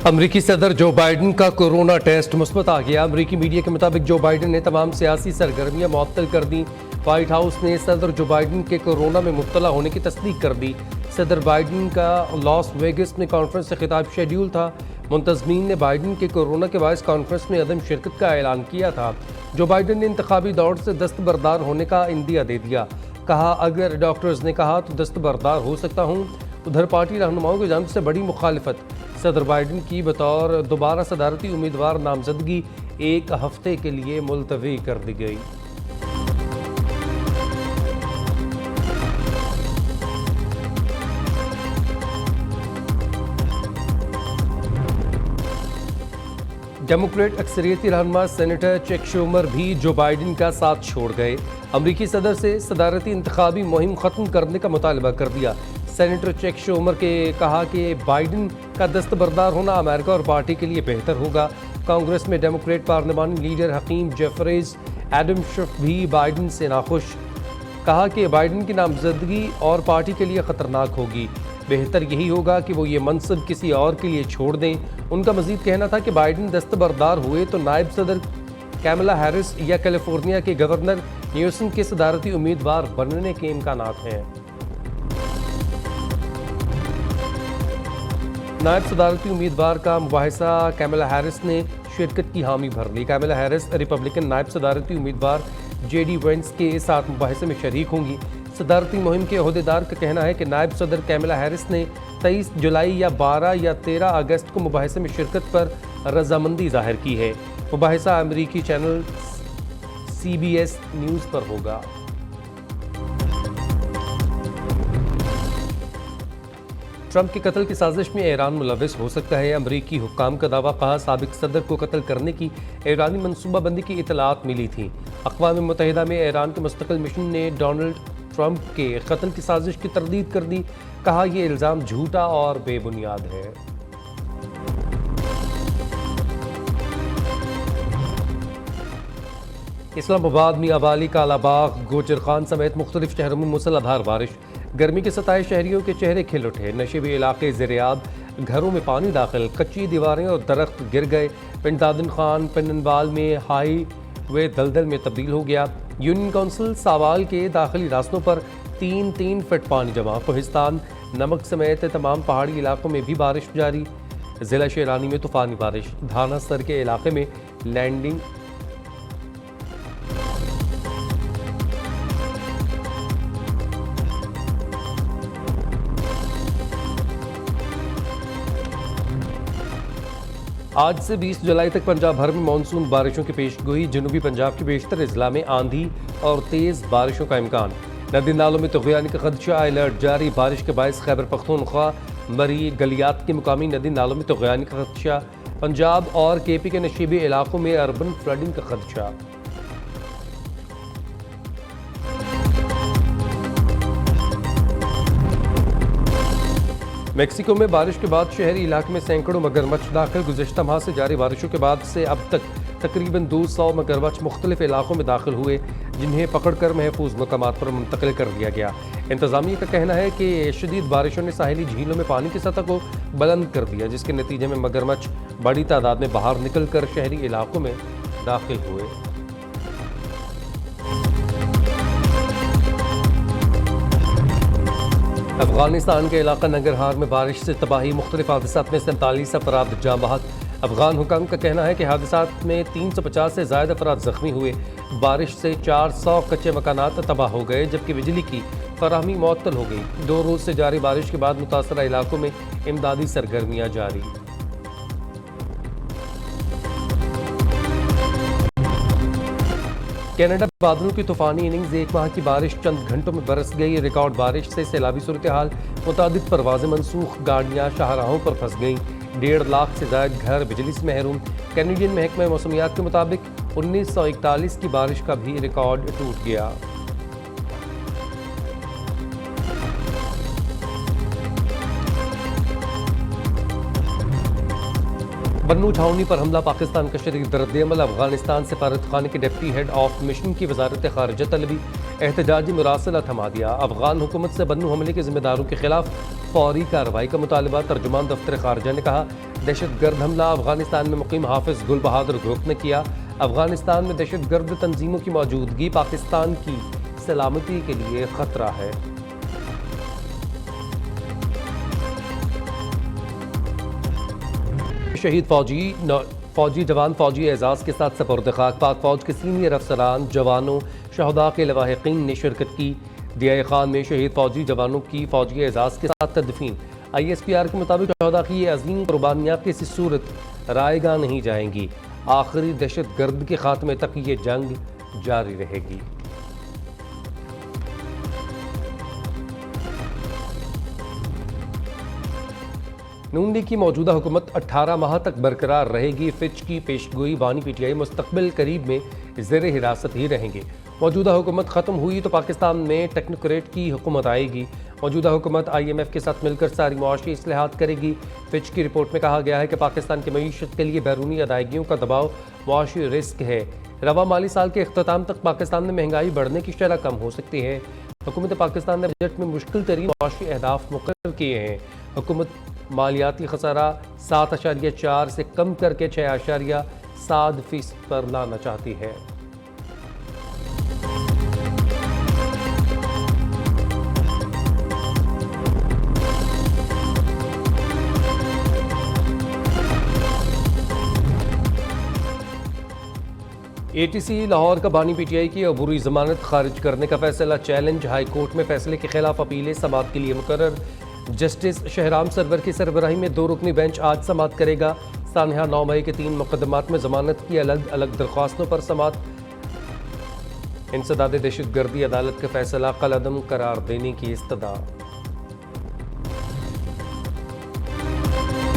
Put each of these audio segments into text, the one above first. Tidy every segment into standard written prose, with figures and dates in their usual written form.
امریکی صدر Joe Biden کا کورونا ٹیسٹ مثبت آ گیا۔ امریکی میڈیا کے مطابق جو بائیڈن نے تمام سیاسی سرگرمیاں معطل کر دیں۔ وائٹ ہاؤس نے صدر جو بائیڈن کے کورونا میں مبتلا ہونے کی تصدیق کر دی۔ صدر بائیڈن کا لاس ویگس میں کانفرنس سے خطاب شیڈیول تھا۔ منتظمین نے بائیڈن کے کورونا کے باعث کانفرنس میں عدم شرکت کا اعلان کیا تھا۔ جو بائیڈن نے انتخابی دوڑ سے دستبردار ہونے کا عندیہ دے دیا۔ کہا اگر ڈاکٹرز نے کہا تو دستبردار ہو سکتا ہوں۔ ادھر پارٹی رہنماؤں کی جانب سے بڑی مخالفت۔ صدر بائیڈن کی بطور دوبارہ صدارتی امیدوار نامزدگی ایک ہفتے کے لیے ملتوی کر دی گئی۔ ڈیموکریٹ اکثریتی رہنما سینیٹر چیک شومر بھی جو بائیڈن کا ساتھ چھوڑ گئے۔ امریکی صدر سے صدارتی انتخابی مہم ختم کرنے کا مطالبہ کر دیا۔ سینیٹر چیک شومر کے کہا کہ بائیڈن کا دستبردار ہونا امریکہ اور پارٹی کے لیے بہتر ہوگا۔ کانگریس میں ڈیموکریٹ پارلیمانی لیڈر حکیم جیفریز ایڈم شف بھی بائیڈن سے ناخوش۔ کہا کہ بائیڈن کی نامزدگی اور پارٹی کے لیے خطرناک ہوگی۔ بہتر یہی ہوگا کہ وہ یہ منصب کسی اور کے لیے چھوڑ دیں۔ ان کا مزید کہنا تھا کہ بائیڈن دستبردار ہوئے تو نائب صدر کیملا ہیرس یا کیلیفورنیا کے گورنر نیوسم کے صدارتی امیدوار بننے کے امکانات ہیں۔ نائب صدارتی امیدوار کا مباحثہ کیملا ہیرس نے شرکت کی حامی بھر لی۔ کیملا ہیرس ریپبلکن نائب صدارتی امیدوار جے ڈی وینس کے ساتھ مباحثے میں شریک ہوں گی۔ صدارتی مہم کے عہدیدار کا کہنا ہے کہ نائب صدر کیملا ہیرس نے 23 جولائی یا 12 یا 13 اگست کو مباحثے میں شرکت پر رضامندی ظاہر کی ہے۔ مباحثہ امریکی چینل CBS نیوز پر ہوگا۔ ٹرمپ کے قتل کی سازش میں ایران ملوث ہو سکتا ہے۔ امریکی حکام کا دعویٰ۔ کہا سابق صدر کو قتل کرنے کی ایرانی منصوبہ بندی کی اطلاعات ملی تھیں۔ اقوام متحدہ میں ایران کے مستقل مشن نے ڈونلڈ ٹرمپ کے قتل کی سازش کی تردید کر دی۔ کہا یہ الزام جھوٹا اور بے بنیاد ہے۔ اسلام آباد، میاں والی، کالا باغ، گوجر خان سمیت مختلف شہروں میں مسلح دھار بارش۔ گرمی کے ستائے شہریوں کے چہرے کھل اٹھے۔ نشیبی علاقے زیر آب، گھروں میں پانی داخل، کچی دیواریں اور درخت گر گئے۔ پنڈ دادن خان پننوال میں ہائی وے دلدل میں تبدیل ہو گیا۔ یونین کونسل ساوال کے داخلی راستوں پر 3 فٹ پانی جمع۔ کوہستان، نمک سمیت تمام پہاڑی علاقوں میں بھی بارش جاری۔ ضلع شیرانی میں طوفانی بارش۔ دھانا سر کے علاقے میں لینڈنگ۔ آج سے 20 جولائی تک پنجاب بھر میں مانسون بارشوں کی پیش گوئی۔ جنوبی پنجاب کے بیشتر اضلاع میں آندھی اور تیز بارشوں کا امکان۔ ندی نالوں میں طغیان کا خدشہ، الرٹ جاری۔ بارش کے باعث خیبر پختونخوا مری گلیات کے مقامی ندی نالوں میں طغیان کا خدشہ۔ پنجاب اور KP کے نشیبی علاقوں میں اربن فلڈنگ کا خدشہ۔ میکسیکو میں بارش کے بعد شہری علاقے میں سینکڑوں مگرمچھ داخل۔ گزشتہ ماہ سے جاری بارشوں کے بعد سے اب تک تقریباً 200 مگرمچھ مختلف علاقوں میں داخل ہوئے، جنہیں پکڑ کر محفوظ مقامات پر منتقل کر دیا گیا۔ انتظامیہ کا کہنا ہے کہ شدید بارشوں نے ساحلی جھیلوں میں پانی کی سطح کو بلند کر دیا، جس کے نتیجے میں مگرمچھ بڑی تعداد میں باہر نکل کر شہری علاقوں میں داخل ہوئے۔ افغانستان کے علاقہ ننگرہار میں بارش سے تباہی، مختلف حادثات میں 47 افراد جاں بحق۔ افغان حکام کا کہنا ہے کہ حادثات میں 350 سے زائد افراد زخمی ہوئے۔ بارش سے 400 کچے مکانات تباہ ہو گئے، جبکہ بجلی کی فراہمی معطل ہو گئی۔ 2 روز سے جاری بارش کے بعد متاثرہ علاقوں میں امدادی سرگرمیاں جاری۔ کینیڈا بادلوں کی طوفانی اننگز، 1 ماہ کی بارش چند گھنٹوں میں برس گئی۔ ریکارڈ بارش سے سیلابی صورتحال، متعدد پروازیں منسوخ، گاڑیاں شاہراہوں پر پھنس گئیں۔ 1.5 لاکھ سے زائد گھر بجلی سے محروم۔ کینیڈین محکمہ موسمیات کے مطابق 1941 کی بارش کا بھی ریکارڈ ٹوٹ گیا۔ بنو چھاؤنی پر حملہ، پاکستان کا شدید رد عمل۔ افغانستان سفارت خانے کے ڈپٹی ہیڈ آف مشن کی وزارت خارجہ طلبی، احتجاجی مراسلہ تھما دیا۔ افغان حکومت سے بنو حملے کے ذمہ داروں کے خلاف فوری کارروائی کا مطالبہ۔ ترجمان دفتر خارجہ نے کہا دہشت گرد حملہ افغانستان میں مقیم حافظ گل بہادر گروپ نے کیا۔ افغانستان میں دہشت گرد تنظیموں کی موجودگی پاکستان کی سلامتی کے لیے خطرہ ہے۔ شہید فوجی جوان فوجی اعزاز کے ساتھ سپرد خاک۔ پاک فوج کے سینئر افسران، جوانوں، شہداء کے لواحقین نے شرکت کی۔ ڈیائے خان میں شہید فوجی جوانوں کی فوجی اعزاز کے ساتھ تدفین۔ ISPR کے مطابق شہداء کی یہ عظیم قربانیاں کسی صورت رائے گاہ نہیں جائیں گی۔ آخری دہشت گرد کے خاتمے تک یہ جنگ جاری رہے گی۔ نون لیگ کی موجودہ حکومت 18 ماہ تک برقرار رہے گی۔ فچ کی پیشگوئی بانی PTI مستقبل قریب میں زیر حراست ہی رہیں گے۔ موجودہ حکومت ختم ہوئی تو پاکستان میں ٹیکنوکریٹ کی حکومت آئے گی۔ موجودہ حکومت IMF کے ساتھ مل کر ساری معاشی اصلاحات کرے گی۔ فچ کی رپورٹ میں کہا گیا ہے کہ پاکستان کی معیشت کے لیے بیرونی ادائیگیوں کا دباؤ معاشی رسک ہے۔ رواں مالی سال کے اختتام تک پاکستان میں مہنگائی بڑھنے کی شرح کم ہو سکتی ہے۔ حکومت پاکستان نے بجٹ میں مشکل ترین معاشی اہداف مقرر کیے ہیں۔ حکومت مالیاتی خسارہ 7.4 سے کم کر کے 6.7% پر لانا چاہتی ہے۔ ATC لاہور کا بانی PTI کی عبوری ضمانت خارج کرنے کا فیصلہ چیلنج۔ ہائی کورٹ میں فیصلے کے خلاف اپیلیں سماعت کے لیے مقرر۔ جسٹس شہرام سرور کی سربراہی میں 2 رکنی بینچ آج سماعت کرے گا۔ سانحہ 9 مئی کے 3 مقدمات میں ضمانت کی الگ الگ درخواستوں پر سماعت۔ انسداد دہشت گردی عدالت کا فیصلہ کالعدم قرار دینے کی استدعا۔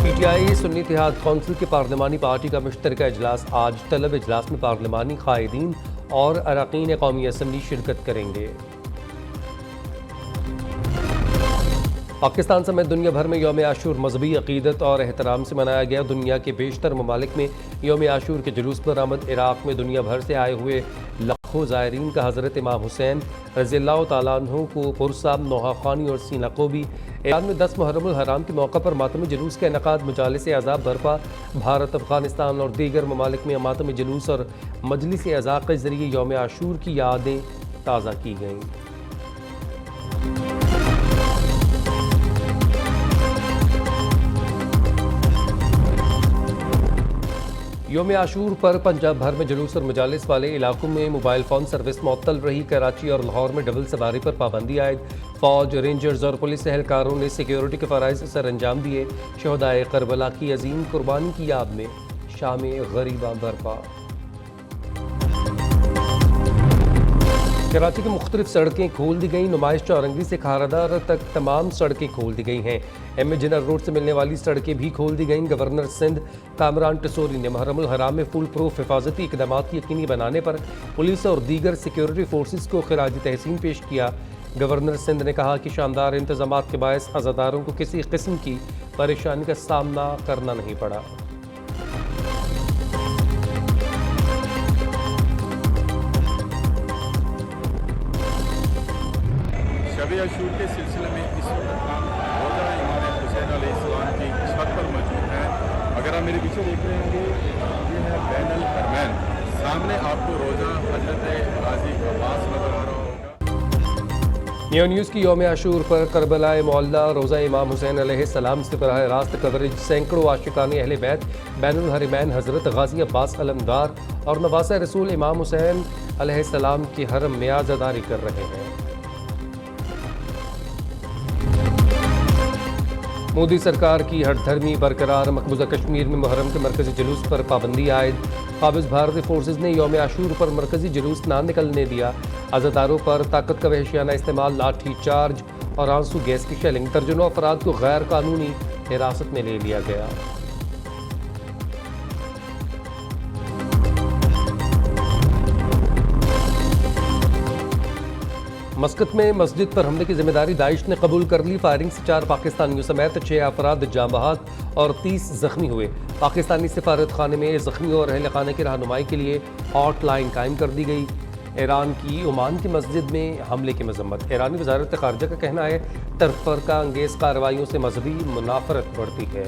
PTI سنی اتحاد کونسل کی پارلیمانی پارٹی کا مشترکہ اجلاس آج طلب۔ اجلاس میں پارلیمانی قائدین اور اراکین قومی اسمبلی شرکت کریں گے۔ پاکستان سمیت دنیا بھر میں یوم عاشور مذہبی عقیدت اور احترام سے منایا گیا۔ دنیا کے بیشتر ممالک میں یوم عاشور کے جلوس پر آمد۔ عراق میں دنیا بھر سے آئے ہوئے لاکھوں زائرین کا حضرت امام حسین رضی اللہ تعالیٰ عنہ کو پرسام نوحہ خوانی اور سینہ قوبی۔ ایران میں 10 محرم الحرام کے موقع پر ماتمی جلوس کا انعقاد۔ مجالس اعضاء برپا۔ بھارت، افغانستان اور دیگر ممالک میں ماتمی جلوس اور مجلس اعضاء کے ذریعے یوم عاشور کی یادیں تازہ کی گئیں۔ یوم عاشور پر پنجاب بھر میں جلوس اور مجالس والے علاقوں میں موبائل فون سروس معطل رہی۔ کراچی اور لاہور میں ڈبل سواری پر پابندی عائد۔ فوج، رینجرز اور پولیس اہلکاروں نے سیکیورٹی کے فرائض سر انجام دیے۔ شہدائے کربلا کی عظیم قربانی کی یاد میں شام غریباں برپا۔ کراچی کی مختلف سڑکیں کھول دی گئیں۔ نمائش چورنگی سے کھارادار تک تمام سڑکیں کھول دی گئی ہیں۔ ایم اے جنرل روڈ سے ملنے والی سڑکیں بھی کھول دی گئیں۔ گورنر سندھ کامران ٹسوری نے محرم الحرام میں فول پروف حفاظتی اقدامات یقینی بنانے پر پولیس اور دیگر سیکیورٹی فورسز کو خراج تحسین پیش کیا۔ گورنر سندھ نے کہا کہ شاندار انتظامات کے باعث عزاداروں کو کسی قسم کی پریشانی کا سامنا کرنا نہیں پڑا۔ شب عاشور کے سلسلے میں اس وقت ہم روزہ امام حسین علیہ السلام کی چھت پر موجود ہیں۔ اگر آپ میرے پیچھے دیکھ رہے ہوں گے یہ ہے بین الحرمین۔ سامنے آپ کو روزہ حضرت غازی عباس نظر آ رہا ہوگا۔ نیو نیوز کی یوم عاشور پر کربلا معلیٰ روزہ امام حسین علیہ السلام سے براہ راست کوریج۔ سینکڑوں عاشقان اہل بیت بین الحرمین حضرت غازی عباس علمدار اور نواسہ رسول امام حسین علیہ السلام کے حرم میں عزاداری کر رہے ہیں۔ مودی سرکار کی ہٹ دھرمی برقرار۔ مقبوضہ کشمیر میں محرم کے مرکزی جلوس پر پابندی عائد۔ قابض بھارتی فورسز نے یوم عاشور پر مرکزی جلوس نہ نکلنے دیا۔ عزاداروں پر طاقت کا وحشیانہ استعمال، لاٹھی چارج اور آنسو گیس کی شیلنگ۔ درجنوں افراد کو غیر قانونی حراست میں لے لیا گیا۔ مسقط میں مسجد پر حملے کی ذمہ داری داعش نے قبول کر لی۔ فائرنگ سے 4 پاکستانیوں سمیت 6 افراد جاں بحق اور 30 زخمی ہوئے۔ پاکستانی سفارت خانے میں زخمیوں اور اہل خانہ کی رہنمائی کے لیے ہاٹ لائن قائم کر دی گئی۔ ایران کی عمان کی مسجد میں حملے کی مذمت۔ ایرانی وزارت خارجہ کا کہنا ہے تفرقہ انگیز کارروائیوں سے مذہبی منافرت بڑھتی ہے۔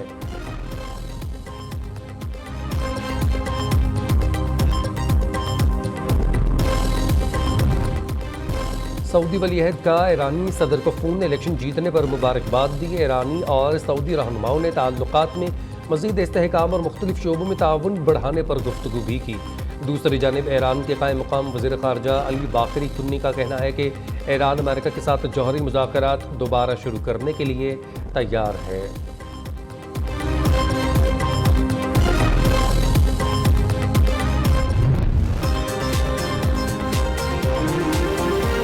سعودی ولی عہد کا ایرانی صدر کو فون نے الیکشن جیتنے پر مبارکباد دی۔ ایرانی اور سعودی رہنماؤں نے تعلقات میں مزید استحکام اور مختلف شعبوں میں تعاون بڑھانے پر گفتگو بھی کی۔ دوسری جانب ایران کے قائم مقام وزیر خارجہ علی باقری کنی کا کہنا ہے کہ ایران امریکہ کے ساتھ جوہری مذاکرات دوبارہ شروع کرنے کے لیے تیار ہے۔